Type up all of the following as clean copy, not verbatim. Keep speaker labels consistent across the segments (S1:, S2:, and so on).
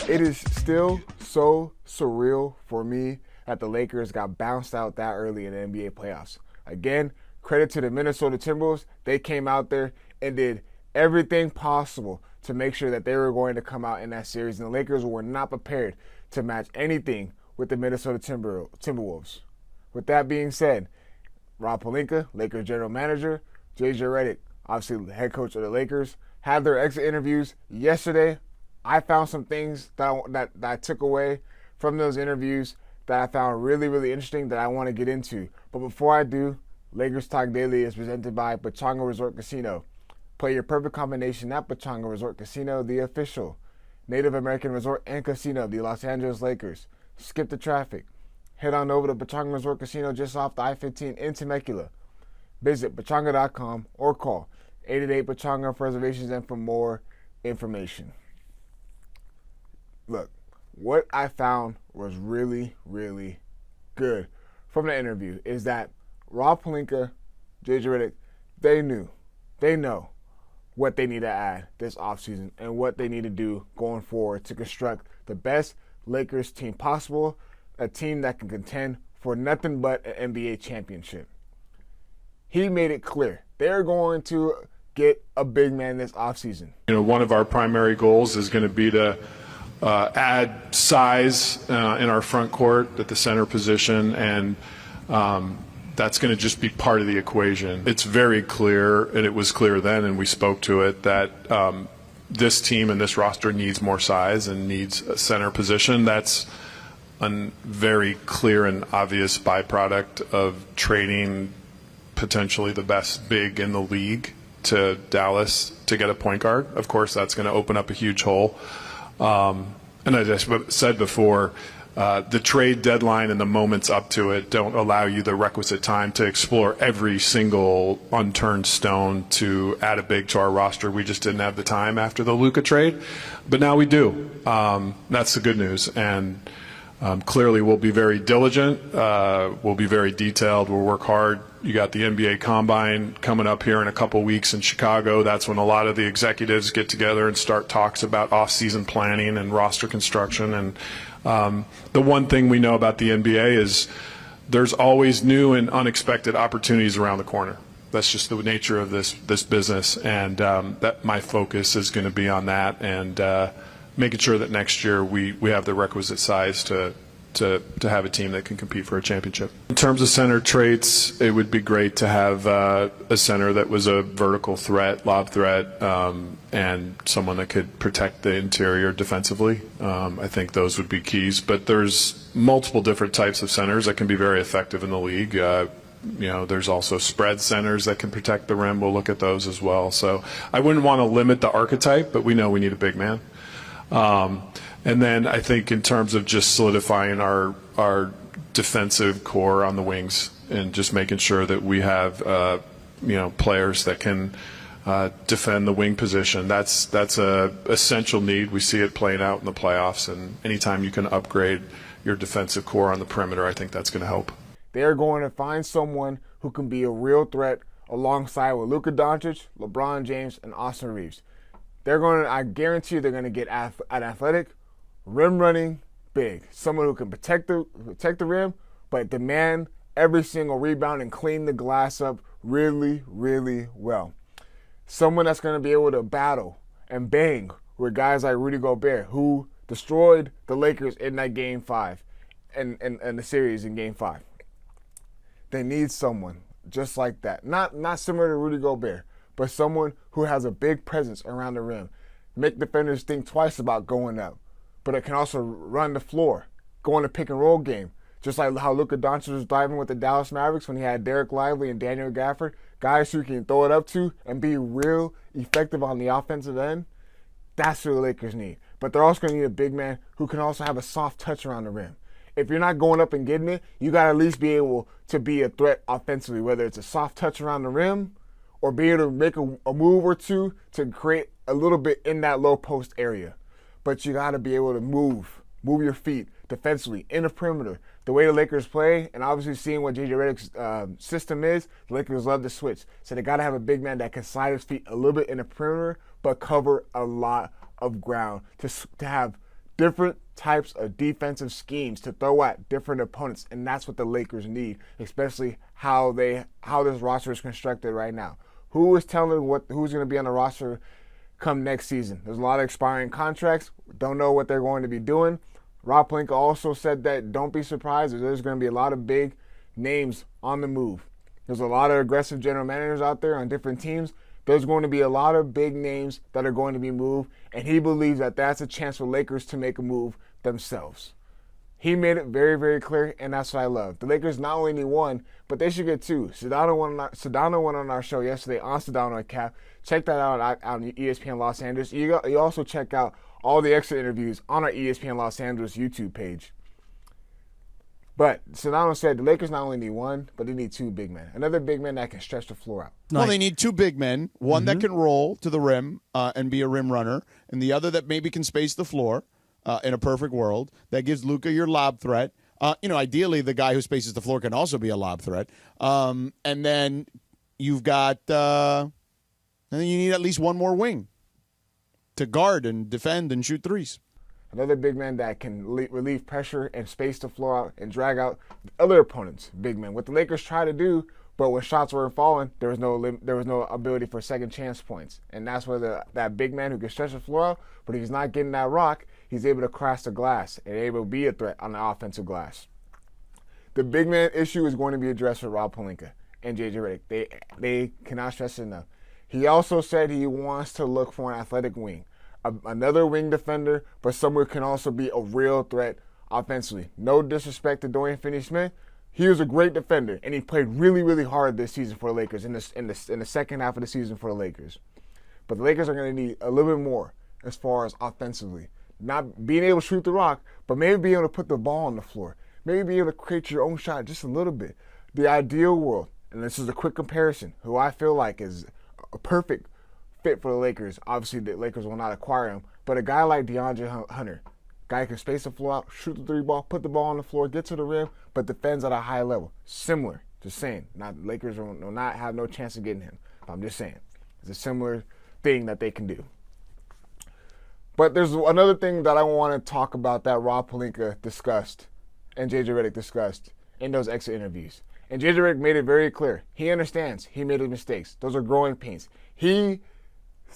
S1: It is still so surreal for me that the Lakers got bounced out that early in the NBA playoffs. Again, credit to the Minnesota Timberwolves. They came out there and did everything possible to make sure that they were going to come out in that series, and the Lakers were not prepared to match anything with the Minnesota Timberwolves. With that being said, Rob Pelinka, Lakers general manager, JJ Redick, obviously the head coach of the Lakers, had their exit interviews yesterday. I found some things that I took away from those interviews that I found really, really interesting that I want to get into. But before I do, Lakers Talk Daily is presented by Pechanga Resort Casino. Play your perfect combination at Pechanga Resort Casino, the official Native American resort and casino of the Los Angeles Lakers. Skip the traffic. Head on over to Pechanga Resort Casino just off the I-15 in Temecula. Visit Pechanga.com or call 888-PECHANGA for reservations and for more information. Look, what I found was really, really good from the interview is that Rob Pelinka, JJ Redick, they know what they need to add this offseason and what they need to do going forward to construct the best Lakers team possible, a team that can contend for nothing but an NBA championship. He made it clear they're going to get a big man this offseason.
S2: One of our primary goals is going to be to add size in our front court at the center position, and that's going to just be part of the equation. It's very clear, and it was clear then, and we spoke to it, that this team and this roster needs more size and needs a center position. That's a very clear and obvious byproduct of trading potentially the best big in the league to Dallas to get a point guard. Of course, that's going to open up a huge hole. And as I said before, the trade deadline and the moments up to it don't allow you the requisite time to explore every single unturned stone to add a big to our roster. We just didn't have the time after the Luka trade, but now we do. That's the good news. And clearly we'll be very diligent. We'll be very detailed. We'll work hard. You got the NBA Combine coming up here in a couple weeks in Chicago. That's when a lot of the executives get together and start talks about off-season planning and roster construction. And the one thing we know about the NBA is there's always new and unexpected opportunities around the corner. That's just the nature of this business, and that my focus is going to be on that and making sure that next year we have the requisite size to have a team that can compete for a championship. In terms of center traits, it would be great to have a center that was a vertical threat, lob threat, and someone that could protect the interior defensively. I think those would be keys. But there's multiple different types of centers that can be very effective in the league. There's also spread centers that can protect the rim. We'll look at those as well. So I wouldn't want to limit the archetype, but we know we need a big man. And then I think in terms of just solidifying our defensive core on the wings and just making sure that we have players that can defend the wing position, that's a essential need. We see it playing out in the playoffs, and anytime you can upgrade your defensive core on the perimeter, I think that's going to help.
S1: They're going to find someone who can be a real threat alongside with Luka Doncic, LeBron James, and Austin Reeves. I guarantee you they're going to get an athletic, rim-running big. Someone who can protect the rim, but demand every single rebound and clean the glass up really, really well. Someone that's going to be able to battle and bang with guys like Rudy Gobert, who destroyed the Lakers in that Game 5 and the series in Game 5. They need someone just like that. Not similar to Rudy Gobert, but someone who has a big presence around the rim. Make defenders think twice about going up, but it can also run the floor, go in a pick-and-roll game, just like how Luka Doncic was diving with the Dallas Mavericks when he had Derek Lively and Daniel Gafford, guys who can throw it up to and be real effective on the offensive end. That's what the Lakers need. But they're also going to need a big man who can also have a soft touch around the rim. If you're not going up and getting it, you got to at least be able to be a threat offensively, whether it's a soft touch around the rim or be able to make a move or two to create a little bit in that low post area. But you got to be able to move your feet defensively, in the perimeter. The way the Lakers play, and obviously seeing what J.J. Redick's system is, the Lakers love to switch. So they got to have a big man that can slide his feet a little bit in the perimeter, but cover a lot of ground to have different types of defensive schemes to throw at different opponents, and that's what the Lakers need, especially how this roster is constructed right now. Who is telling who's going to be on the roster come next season? There's a lot of expiring contracts. Don't know what they're going to be doing. Rob Pelinka also said that don't be surprised if there's going to be a lot of big names on the move. There's a lot of aggressive general managers out there on different teams. There's going to be a lot of big names that are going to be moved, and he believes that that's a chance for Lakers to make a move themselves. He made it very, very clear, and that's what I love. The Lakers not only need one, but they should get two. Sedano went on our show yesterday on Sedano and Cap. Check that out on ESPN Los Angeles. You also check out all the extra interviews on our ESPN Los Angeles YouTube page. But Sedano said the Lakers not only need one, but they need two big men. Another big man that can stretch the floor out.
S3: Well, they need two big men, one that can roll to the rim and be a rim runner, and the other that maybe can space the floor in a perfect world. That gives Luka your lob threat. Ideally, the guy who spaces the floor can also be a lob threat. And then you've got and then you need at least one more wing to guard and defend and shoot threes.
S1: Another big man that can relieve pressure and space the floor out and drag out other opponents' big men. What the Lakers try to do, but when shots weren't falling, there was no ability for second chance points. And that's where that big man who can stretch the floor out, but if he's not getting that rock, he's able to crash the glass and able to be a threat on the offensive glass. The big man issue is going to be addressed with Rob Pelinka and J.J. Redick. They cannot stress it enough. He also said he wants to look for an athletic wing. Another wing defender, but someone who can also be a real threat offensively. No disrespect to Dorian Finney-Smith. He was a great defender, and he played really, really hard this season for the Lakers in the second half of the season for the Lakers. But the Lakers are going to need a little bit more as far as offensively. Not being able to shoot the rock, but maybe being able to put the ball on the floor. Maybe be able to create your own shot just a little bit. The ideal world, and this is a quick comparison, who I feel like is a perfect fit for the Lakers. Obviously, the Lakers will not acquire him, but a guy like Deondre Hunter, guy who can space the floor out, shoot the three ball, put the ball on the floor, get to the rim, but defends at a high level. Similar, just saying. Not Lakers will not have no chance of getting him. I'm just saying, it's a similar thing that they can do. But there's another thing that I want to talk about that Rob Pelinka discussed and J.J. Redick discussed in those exit interviews. And J.J. Redick made it very clear. He understands he made his mistakes. Those are growing pains. He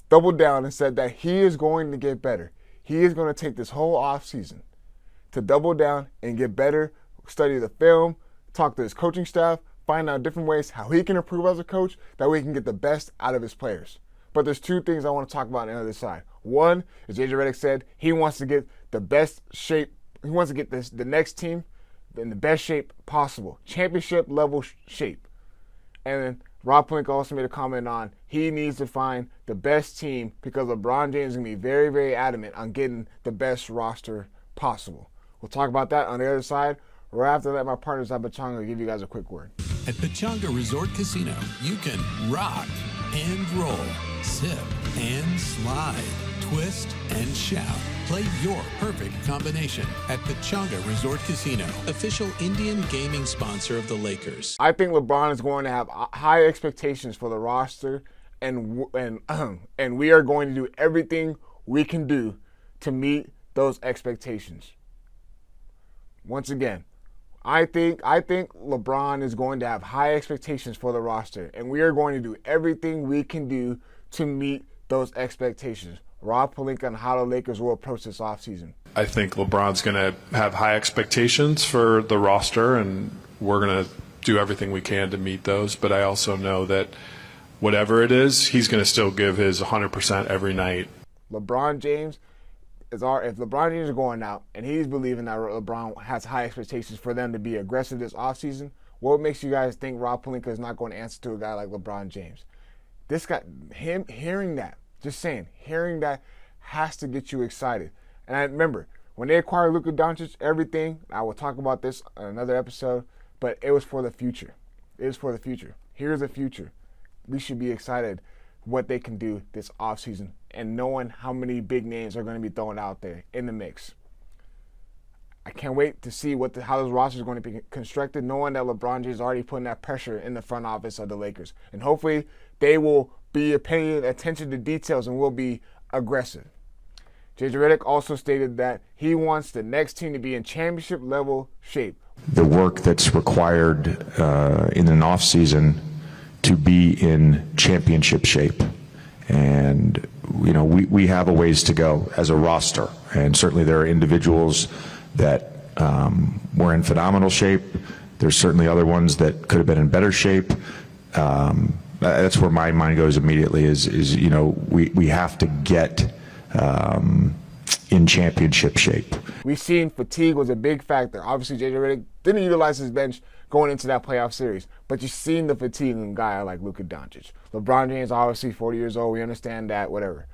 S1: doubled down and said that he is going to get better. He is going to take this whole offseason to double down and get better, study the film, talk to his coaching staff, find out different ways how he can improve as a coach, that way he can get the best out of his players. But there's two things I want to talk about on the other side. One, as J.J. Redick said, he wants to get the best shape. He wants to get the next team in the best shape possible, championship level shape. And then Rob Pelinka also made a comment on he needs to find the best team because LeBron James is going to be very, very adamant on getting the best roster possible. We'll talk about that on the other side. Right after that, my partners at Pechanga give you guys a quick word.
S4: At Pechanga Resort Casino, you can rock and roll, sip and slide, twist and shout. Play your perfect combination at Pechanga Resort Casino, official Indian gaming sponsor of the Lakers.
S1: I think LeBron is going to have high expectations for the roster, and we are going to do everything we can do to meet those expectations. Once again, I think LeBron is going to have high expectations for the roster, and we are going to do everything we can do to meet those expectations. Rob Pelinka on how the Lakers will approach this offseason.
S2: I think LeBron's going to have high expectations for the roster, and we're going to do everything we can to meet those. But I also know that whatever it is, he's going to still give his 100% every night.
S1: LeBron James if LeBron James is going out and he's believing that LeBron has high expectations for them to be aggressive this offseason, what makes you guys think Rob Pelinka is not going to answer to a guy like LeBron James? This guy, him hearing that, just saying, hearing that has to get you excited. And I remember, when they acquired Luka Doncic, everything, I will talk about this on another episode, but it was for the future. It was for the future. Here's the future. We should be excited what they can do this offseason and knowing how many big names are going to be thrown out there in the mix. I can't wait to see how this roster is going to be constructed, knowing that LeBron James is already putting that pressure in the front office of the Lakers. And hopefully they will be paying attention to details and will be aggressive. JJ Redick also stated that he wants the next team to be in championship level shape.
S5: The work that's required in an offseason to be in championship shape. And, you know, we have a ways to go as a roster. And certainly there are individuals that were in phenomenal shape. There's certainly other ones that could have been in better shape. That's where my mind goes immediately is you know, we have to get in championship shape.
S1: We've seen fatigue was a big factor. Obviously, JJ Redick didn't utilize his bench going into that playoff series, but you've seen the fatigue in a guy like Luka Doncic. LeBron James, obviously 40 years old. We understand that, whatever.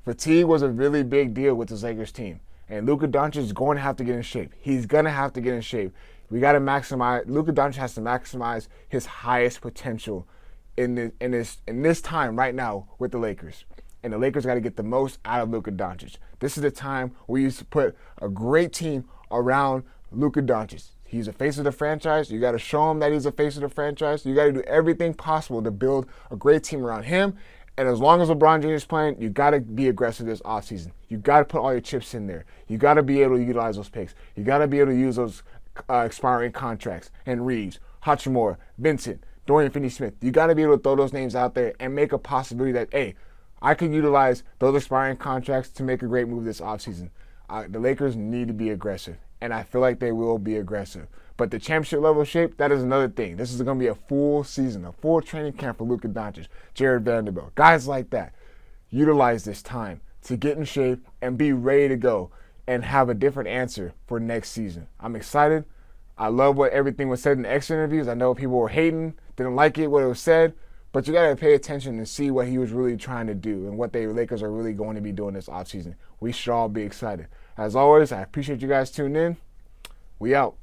S1: Fatigue was a really big deal with this Lakers team, and Luka Doncic is going to have to get in shape. He's going to have to get in shape. We got to maximize. Luka Doncic has to maximize his highest potential in this time right now with the Lakers. And the Lakers got to get the most out of Luka Doncic. This is the time we used to put a great team around Luka Doncic. He's a face of the franchise. You got to show him that he's a face of the franchise. You got to do everything possible to build a great team around him. And as long as LeBron James is playing, you got to be aggressive this offseason. You got to put all your chips in there. You got to be able to utilize those picks. You got to be able to use those expiring contracts. And Reeves, Hachimura, Vincent, Dorian Finney-Smith. You got to be able to throw those names out there and make a possibility that, hey, I could utilize those expiring contracts to make a great move this offseason. The Lakers need to be aggressive, and I feel like they will be aggressive. But the championship level shape, that is another thing. This is going to be a full season, a full training camp for Luka Doncic, Jared Vanderbilt, guys like that. Utilize this time to get in shape and be ready to go and have a different answer for next season. I'm excited. I love what everything was said in the exit interviews. I know people were hating, didn't like it, what it was said. But you got to pay attention and see what he was really trying to do and what the Lakers are really going to be doing this offseason. We should all be excited. As always, I appreciate you guys tuning in. We out.